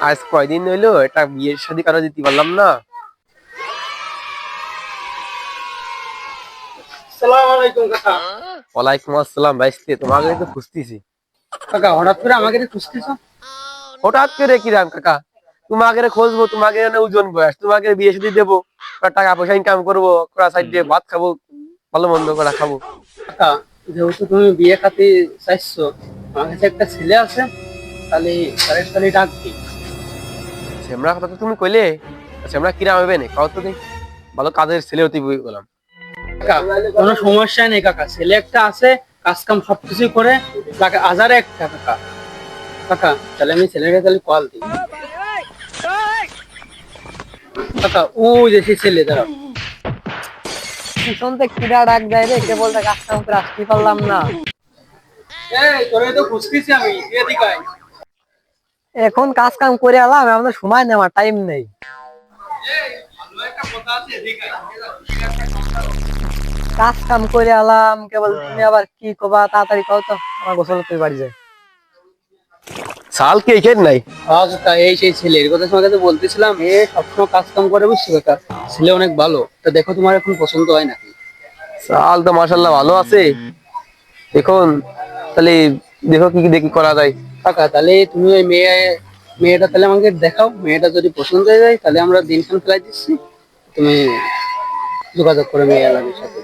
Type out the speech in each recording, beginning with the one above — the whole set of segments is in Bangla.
আজ কয়দিন হইলো একটা বিয়ের শাদী কারো দিতে পারলাম না। আসসালামু আলাইকুম কাকা। ওয়ালাইকুম আসসালাম ভাইস্তে, তোমাকে তো খুঁজতেছি। কাকা হঠাৎ করে আমাকে খুঁজতেছো? হঠাৎ করে কিরাম কাকা, তোমাকে খুঁজবো, তোমাকে ওজন বয়স, তোমাকে বিয়ে শাদী দেবো, টাকা পয়সা ইনকাম করবো, কড়া সাইড দিয়ে ভাত খাবো, ভালো মন্দ করে খাবো। কাকা, যেহেতু তুমি বিয়ে খাতে চাইছো, আমার কাছে একটা ছেলে আছে, তাহলে তাদের তাহলে ডাক দিই। সেমরা কথা তো তুমি কইলে, সেমরা কিরাম হবে না কাউ তো নেই, ভালো কাজের ছেলে হতে বললাম। কাকা কোনো সমস্যা নেই কাকা, ছেলে একটা আছে, কাজ কাম সবকিছু করে, তাকে আজারে একটা কাকা। কাকা তাহলে আমি ছেলেকে তাহলে কল দিই। কাকা ওই যে সেই ছেলে দাঁড়াও। পিছন থেকে কিরা ডাক দেয় রে, কেবল কাজ কাম করে আসতে পারলাম না। এই তোরে তো খুঁজতেছি আমি, তুই এদিকে আয়। এখন কাজ কাম করে এলাম, আমাদের সময় নেই, আমার টাইম নেই। এই ভালো একটা কথা আছে, এদিকে আয়। কাজ কাম করে এলাম, কেবল তুমি আবার কি কবা, তাড়াতাড়ি কও তো, আমার গোসল তুই বাড়ি যায়। সাল কে এখানে নাই? হ্যাঁ কাকা, এই সেই ছেলের কথা তোমাকে তো বলতেছিলাম, এ সবসময় কাজ কাম করে, বুঝছো কাকা, ছেলে অনেক ভালো। তা দেখো তোমার এখন পছন্দ হয় নাকি? সাল তো মাশাআল্লাহ ভালো আছে। এখন তাহলে দেখো কি কি দেখি করা যায়। কাকা তাহলে তুমি ওই মেয়েটা তাহলে আমাকে দেখাও, মেয়েটা যদি পছন্দ হয়ে যায় তাহলে আমরা দিনক্ষণ ফেলাই দিচ্ছি, তুমি যোগাযোগ করে মেয়ে এলাকার সাথে।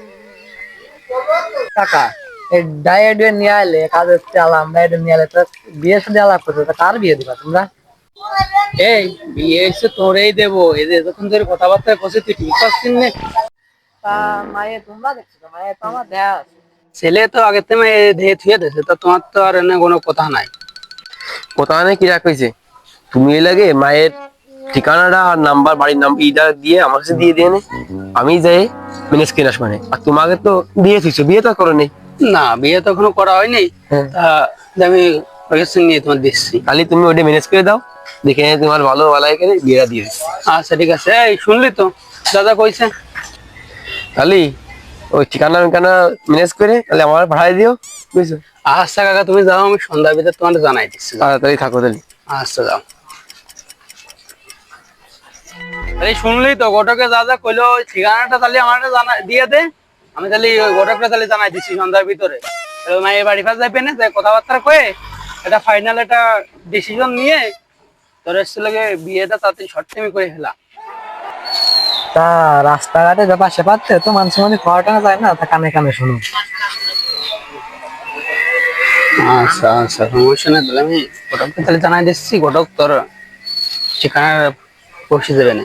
কাকা এই ডায়েট নিয়ে আইলে কাজের চালাম, ডায়েট নিয়ে আইলে তো বিয়ে সাথে আলাপ করতে, তা কার বিয়ে দিবা তোমরা? এই বিয়ে এসে তোরেই দেবো, এই যে এতক্ষণ ধরে কথাবার্তা বসে তুই ঠিক পাচ্ছিস না? তা মায়ে তোমরা দেখছো তো, মায়ে তো আমার দেয়া আছে। ছেলে তো আগে থেকে ধেয়ে থুয়ে দিয়েছে, তা তোমার তো আর এনে কোনো কথা নাই। কোথা নেই কি রাখছে, তুমি এর লাগে মায়ের ঠিকানাটা আর নাম্বার, বাড়ির নাম ইটা দিয়ে আমার কাছে দিয়ে দিয়ে নে, আমি যাই ম্যানেজ করে আস মানে। আর তোমাকে তো বিয়ে দিচ্ছ, বিয়ে তো করো নি। না বিয়ে তো এখনো করা হয়নি, হ্যাঁ, তা আমি লোকেশন নিয়ে তোমার দিচ্ছি। খালি তুমি ওইটা ম্যানেজ করে দাও, দেখে নিয়ে তোমার ভালো ভালো করে বিয়েটা দিয়ে দিচ্ছি। আচ্ছা ঠিক আছে। এই শুনলি তো দাদা কইছে? খালি ওই ঠিকানা ঠিকানা ম্যানেজ করে তাহলে আমার ভাড়াই দিও, বুঝছো? আচ্ছা কাকা তুমি যাও, আমি সন্ধ্যার ভিতরে তোমার জানাই দিচ্ছি। তাড়াতাড়ি থাকো তাহলে। আচ্ছা যাও। এই শুনলি তো ঘটকে যা যা কইলো, ওই ঠিকানাটা তাহলে আমার জানা দিয়ে দে, আমি তাহলে ওই ঘটকটা তাহলে জানাই দিচ্ছি সন্ধ্যার ভিতরে। তাহলে মায়ের বাড়ি ফাঁস যাবে না, যাই কথাবার্তা কয়ে এটা ফাইনাল একটা ডিসিশন নিয়ে তোর এসে লাগে বিয়েটা তাড়াতাড়ি শর্ট টাইমে করে ফেলা। তা রাস্তাঘাটে ব্যাপার সেপাচ্ছে তো মানুষ মানে খাওয়াটা যায় না, তা কানে কানে শুনো। আচ্ছা আচ্ছা সমস্যা নেই, তাহলে আমি ঘটককে তাহলে জানাই দিচ্ছি, ঘটক তোর ঠিকানা পৌঁছে দেবে না।